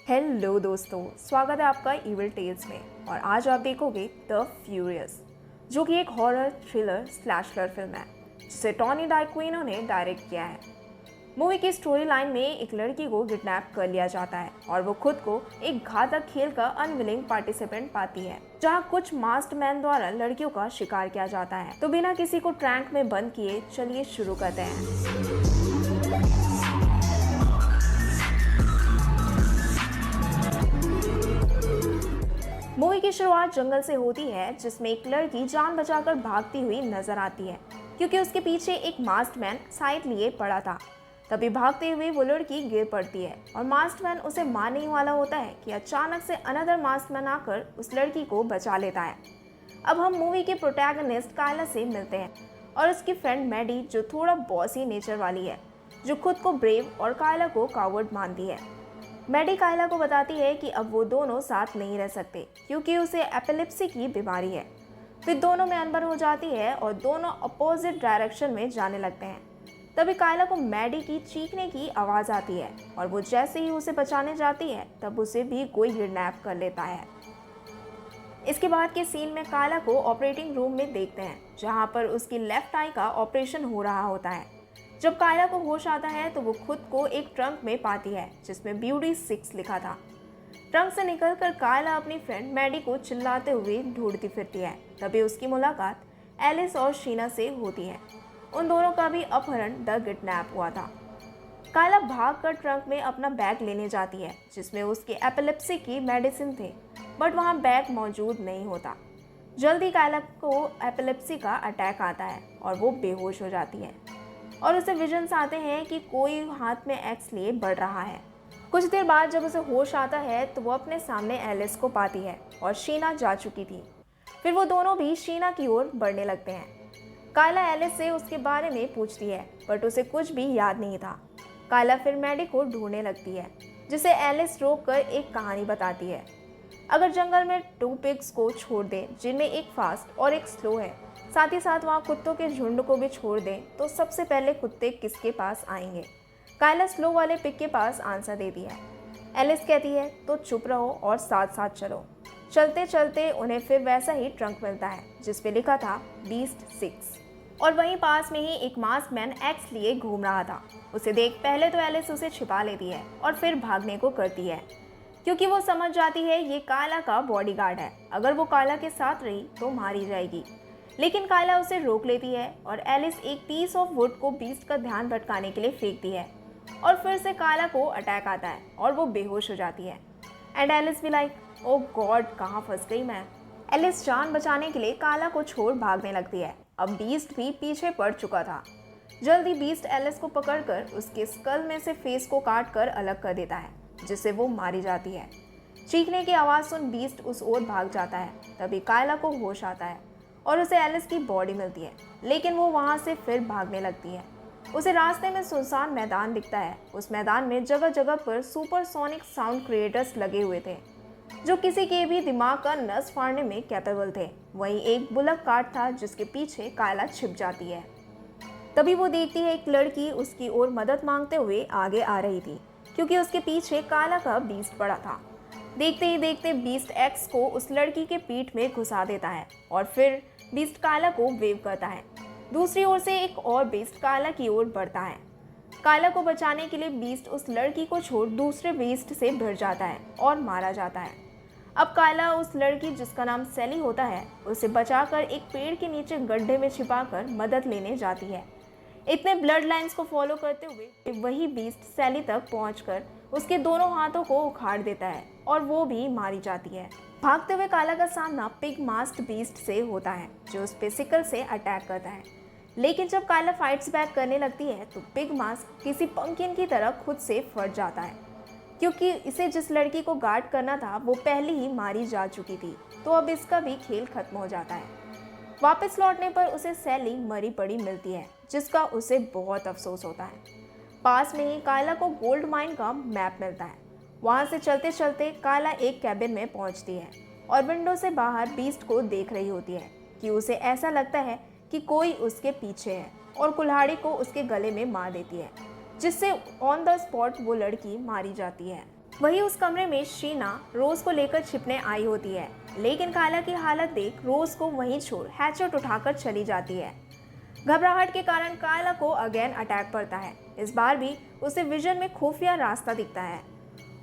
Hello दोस्तों, स्वागत है आपका इविल टेल्स में। और आज आप देखोगे द फ्यूरियस, जो कि एक हॉरर थ्रिलर स्लैशर फिल्म है जिसे टॉनी डाइक्विनो ने डायरेक्ट किया है। मूवी की स्टोरी लाइन में एक लड़की को किडनैप कर लिया जाता है और वो खुद को एक घातक खेल का अनविलिंग पार्टिसिपेंट पाती है, जहां कुछ मास्क्ड मैन द्वारा लड़कियों का शिकार किया जाता है। तो बिना किसी को ट्रैंक में बंद किए चलिए शुरू करते हैं। मूवी की शुरुआत जंगल से होती है, जिसमें एक लड़की जान बचाकर भागती हुई नजर आती है क्योंकि उसके पीछे एक मास्क्ड मैन साइड लिए पड़ा था। तभी भागते हुए वो लड़की गिर पड़ती है और मास्क्ड मैन उसे मारने ही वाला होता है कि अचानक से अनदर मास्क्ड मैन आकर उस लड़की को बचा लेता है। अब हम मूवी के प्रोटैगनिस्ट कायला से मिलते हैं और उसकी फ्रेंड मैडी, जो थोड़ा बॉसी नेचर वाली है, जो खुद को ब्रेव और कायला को कावर्ड मानती है। मैडी कायला को बताती है कि अब वो दोनों साथ नहीं रह सकते क्योंकि उसे एपिलेप्सी की बीमारी है। फिर दोनों में अनबन हो जाती है और दोनों अपोजिट डायरेक्शन में जाने लगते हैं। तभी कायला को मैडी की चीखने की आवाज़ आती है और वो जैसे ही उसे बचाने जाती है तब उसे भी कोई किडनैप कर लेता है। इसके बाद के सीन में कायला को ऑपरेटिंग रूम में देखते हैं, जहाँ पर उसकी लेफ्ट आई का ऑपरेशन हो रहा होता है। जब कायला को होश आता है तो वो खुद को एक ट्रंक में पाती है जिसमें ब्यूटी 6 लिखा था। ट्रंक से निकलकर कायला अपनी फ्रेंड मैडी को चिल्लाते हुए ढूंढती फिरती है। तभी उसकी मुलाकात एलिस और शीना से होती है। उन दोनों का भी अपहरण द किडनैप हुआ था। कायला भागकर ट्रंक में अपना बैग लेने जाती है जिसमें उसके एपिलेप्सी की मेडिसिन थे, बट वहाँ बैग मौजूद नहीं होता। जल्दी कायला को एपिलेप्सी का अटैक आता है और वो बेहोश हो जाती है और उसे विजन्स आते हैं कि कोई हाथ में एक्स लिए बढ़ रहा है। कुछ देर बाद जब उसे होश आता है तो वो अपने सामने एलिस को पाती है और शीना जा चुकी थी। फिर वो दोनों भी शीना की ओर बढ़ने लगते हैं। कायला एलिस से उसके बारे में पूछती है, बट उसे कुछ भी याद नहीं था। कायला फिर मैडी को ढूंढने लगती है, जिसे एलिस रोककर एक कहानी बताती है। अगर जंगल में 2 पिग्स को छोड़ दें, जिनमें एक फास्ट और एक स्लो है, साथ ही साथ वहाँ कुत्तों के झुंड को भी छोड़ दें, तो सबसे पहले कुत्ते किसके पास आएंगे? कायला स्लो वाले पिग के पास आंसर देती है। एलिस कहती है तो चुप रहो और साथ साथ चलो। चलते चलते उन्हें फिर वैसा ही ट्रंक मिलता है जिस पे लिखा था बीस्ट 6। और वहीं पास में ही एक मास्क मैन एक्स लिए घूम रहा था। उसे देख पहले तो एलिस उसे छिपा लेती है और फिर भागने को करती है क्योंकि वो समझ जाती है ये कायला का बॉडीगार्ड है। अगर वो कायला के साथ रही तो मारी जाएगी। लेकिन कायला उसे रोक लेती है और एलिस एक पीस ऑफ वुड को बीस्ट का ध्यान भटकाने के लिए फेंकती है और फिर से कायला को अटैक आता है और वो बेहोश हो जाती है। एंड एलिस भी लाइक, ओ गॉड, कहाँ फंस गई मैं। एलिस जान बचाने के लिए कायला को छोड़ भागने लगती है। अब बीस्ट भी पीछे पड़ चुका था। जल्दी बीस्ट एलिस को पकड़कर उसके स्कल में से फेस को काट कर अलग कर देता है, जिससे वो मारी जाती है। चीखने की आवाज़ सुन बीस्ट उस ओर भाग जाता है। तभी कायला को होश आता है और उसे एलिस की बॉडी मिलती है, लेकिन वो वहाँ से फिर भागने लगती है। उसे रास्ते में सुनसान मैदान दिखता है। उस मैदान में जगह जगह पर सुपरसोनिक साउंड क्रिएटर्स लगे हुए थे, जो किसी के भी दिमाग का नस फाड़ने में कैपेबल थे। वहीं एक बुलक कार्ट था जिसके पीछे कायला छिप जाती है। तभी वो देखती है एक लड़की उसकी ओर मदद मांगते हुए आगे आ रही थी, क्योंकि उसके पीछे कायला का बीस्ट पड़ा था। देखते ही देखते बीस्ट एक्स को उस लड़की के पीठ में घुसा देता है और फिर बीस्ट कायला को वेव करता है। दूसरी ओर से एक और बीस्ट कायला की ओर बढ़ता है। कायला को बचाने के लिए बीस्ट उस लड़की को छोड़ दूसरे बीस्ट से भिड़ जाता है और मारा जाता है। अब कायला उस लड़की, जिसका नाम सैली होता है, उसे बचाकर एक पेड़ के नीचे गड्ढे में छिपाकर मदद लेने जाती है। इतने ब्लड लाइंस को फॉलो करते हुए वही बीस्ट सैली तक पहुंचकर उसके दोनों हाथों को उखाड़ देता है और वो भी मारी जाती है। भागते हुए कायला का सामना पिग मास्क्ड बीस्ट से होता है, जो उस पे सिकल से अटैक करता है। लेकिन जब कायला फाइट्स बैक करने लगती है तो पिग मास्क किसी पंकिन की तरह खुद से फट जाता है, क्योंकि इसे जिस लड़की को गार्ड करना था वो पहले ही मारी जा चुकी थी। तो अब इसका भी खेल खत्म हो जाता है। वापस लौटने पर उसे सैली मरी पड़ी मिलती है, जिसका उसे बहुत अफसोस होता है। पास में ही कायला को गोल्ड माइन का मैप मिलता है। वहाँ से चलते चलते कायला एक कैबिन में पहुँचती है और विंडो से बाहर बीस्ट को देख रही होती है कि उसे ऐसा लगता है कि कोई उसके पीछे है और कुल्हाड़ी को उसके गले में मार देती है, जिससे ऑन द स्पॉट वो लड़की मारी जाती है। वही उस कमरे में शीना रोज को लेकर छिपने आई होती है, लेकिन कायला की हालत देख रोज को वहीं छोड़ हैचेट उठाकर चली जाती है। घबराहट के कारण कायला को अगेन अटैक पड़ता है। इस बार भी उसे विजन में खुफिया रास्ता दिखता है।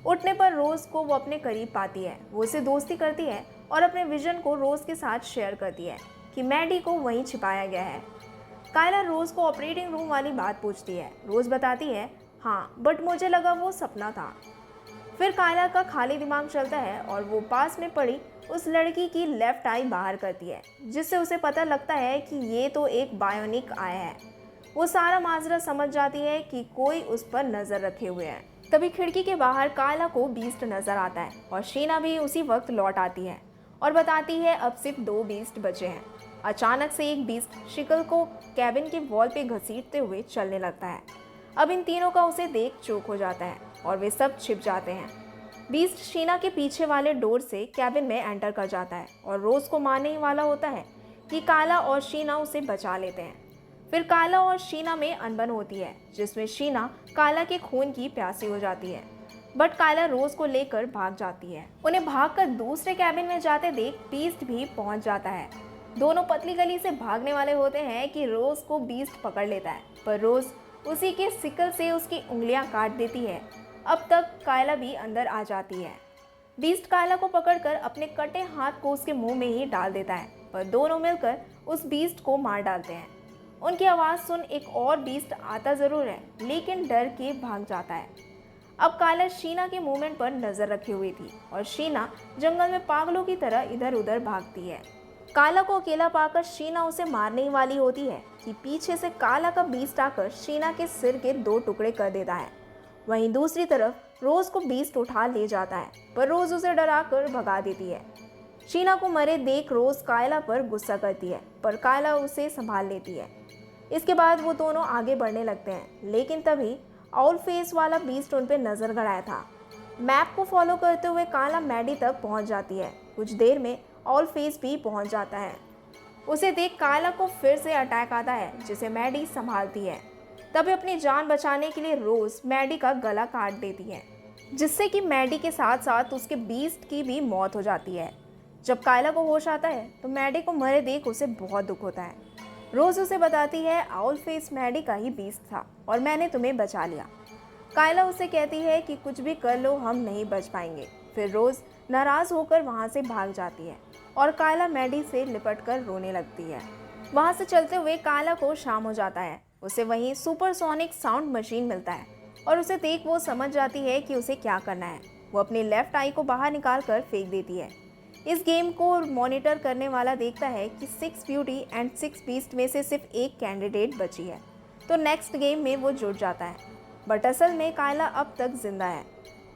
उठने पर रोज को वो अपने करीब पाती है। वो उसे दोस्ती करती है और अपने विजन को रोज के साथ शेयर करती है कि मैडी को वहीं छिपाया गया है। कायला रोज को ऑपरेटिंग रूम वाली बात पूछती है। रोज बताती है, हाँ बट मुझे लगा वो सपना था। फिर कायला का खाली दिमाग चलता है और वो पास में पड़ी उस लड़की की लेफ्ट आई बाहर करती है, जिससे उसे पता लगता है कि ये तो एक बायोनिक आया है। वो सारा माजरा समझ जाती है कि कोई उस पर नजर रखे हुए है। तभी खिड़की के बाहर कायला को बीस्ट नजर आता है और शीना भी उसी वक्त लौट आती है और बताती है अब सिर्फ 2 बीस्ट बचे हैं। अचानक से एक बीस्ट शिकल को कैबिन के वॉल पे घसीटते हुए चलने लगता है। अब इन तीनों का उसे देख चौंक हो जाता है और वे सब छिप जाते हैं। बीस्ट शीना के पीछे वाले डोर से कैबिन में एंटर कर जाता है और रोज को मारने ही वाला होता है कि कायला और शीना उसे बचा लेते हैं। फिर कायला और शीना में अनबन होती है, जिसमें शीना कायला के खून की प्यासी हो जाती है, बट कायला रोज को लेकर भाग जाती है। उन्हें भागकर दूसरे कैबिन में जाते देख बीस्ट भी पहुंच जाता है। दोनों पतली गली से भागने वाले होते हैं कि रोज को बीस्ट पकड़ लेता है, पर रोज उसी के सिकल से उसकी उंगलियां काट देती है। अब तक कायला भी अंदर आ जाती है। बीस्ट कायला को पकड़कर अपने कटे हाथ को उसके मुंह में ही डाल देता है, पर दोनों मिलकर उस बीस्ट को मार डालते हैं। उनकी आवाज़ सुन एक और बीस्ट आता ज़रूर है, लेकिन डर के भाग जाता है। अब कायला शीना के मूवमेंट पर नज़र रखी हुई थी और शीना जंगल में पागलों की तरह इधर उधर भागती है। कायला को अकेला पाकर शीना उसे मारने ही वाली होती है कि पीछे से कायला का बीस्ट आकर शीना के सिर के 2 टुकड़े कर देता है। वहीं दूसरी तरफ रोज को बीस्ट उठा ले जाता है, पर रोज उसे डराकर भगा देती है। शीना को मरे देख रोज कायला पर गुस्सा करती है, पर कायला उसे संभाल लेती है। इसके बाद वो दोनों आगे बढ़ने लगते हैं, लेकिन तभी आउल फेस वाला बीस्ट उन पर नजर गड़ाया था। मैप को फॉलो करते हुए कायला मैडी तक पहुंच जाती है। कुछ देर में आउल फेस भी पहुंच जाता है। उसे देख कायला को फिर से अटैक आता है, जिसे मैडी संभालती है। तभी अपनी जान बचाने के लिए रोज मैडी का गला काट देती है, जिससे कि मैडी के साथ साथ उसके बीस्ट की भी मौत हो जाती है। जब कायला को होश आता है तो मैडी को मरे देख उसे बहुत दुख होता है। रोज उसे बताती है आउल फेस मैडी का ही बीस्ट था और मैंने तुम्हें बचा लिया। कायला उसे कहती है कि कुछ भी कर लो हम नहीं बच पाएंगे। फिर रोज नाराज होकर वहां से भाग जाती है और कायला मैडी से लिपट कर रोने लगती है। वहां से चलते हुए कायला को शाम हो जाता है। उसे वहीं सुपरसोनिक साउंड मशीन मिलता है और उसे देख वो समझ जाती है कि उसे क्या करना है। वो अपनी लेफ्ट आई को बाहर निकाल कर फेंक देती है। इस गेम को मॉनिटर करने वाला देखता है कि 6 ब्यूटी एंड 6 बीस्ट में से सिर्फ एक कैंडिडेट बची है, तो नेक्स्ट गेम में वो जुट जाता है। बट असल में कायला अब तक जिंदा है।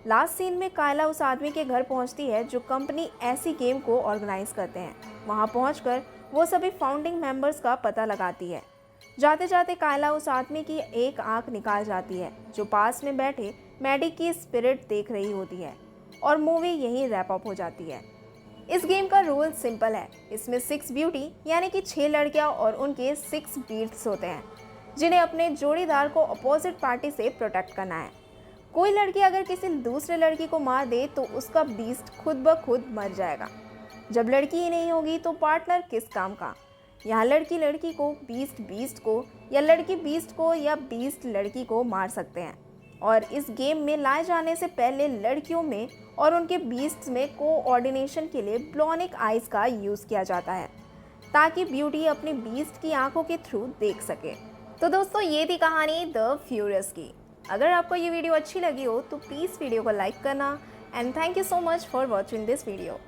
लास्ट सीन में कायला उस आदमी के घर पहुंचती है जो कंपनी ऐसी गेम को ऑर्गेनाइज करते हैं। वहां पहुंचकर वो सभी फाउंडिंग मेंबर्स का पता लगाती है। जाते जाते कायला उस आदमी की एक आंख निकाल जाती है जो पास में बैठे मैडी की स्पिरिट देख रही होती है और मूवी यहीं रैप अप हो जाती है। इस गेम का रूल सिंपल है। इसमें 6 ब्यूटी यानी कि 6 लड़कियां और उनके 6 बीट्स होते हैं, जिन्हें अपने जोड़ीदार को अपोजिट पार्टी से प्रोटेक्ट करना है। कोई लड़की अगर किसी दूसरे लड़की को मार दे तो उसका बीस्ट खुद ब खुद मर जाएगा। जब लड़की ही नहीं होगी तो पार्टनर किस काम का। यहाँ लड़की लड़की को, बीस्ट बीस्ट को, या लड़की बीस्ट को, या बीस्ट लड़की को मार सकते हैं। और इस गेम में लाए जाने से पहले लड़कियों में और उनके बीस्ट्स में कोऑर्डिनेशन के लिए ब्लॉनिक आइज का यूज़ किया जाता है, ताकि ब्यूटी अपने बीस्ट की आंखों के थ्रू देख सके। तो दोस्तों ये थी कहानी द फ्यूरियस की। अगर आपको ये वीडियो अच्छी लगी हो तो प्लीज़ वीडियो को लाइक करना and thank you so much for watching this video.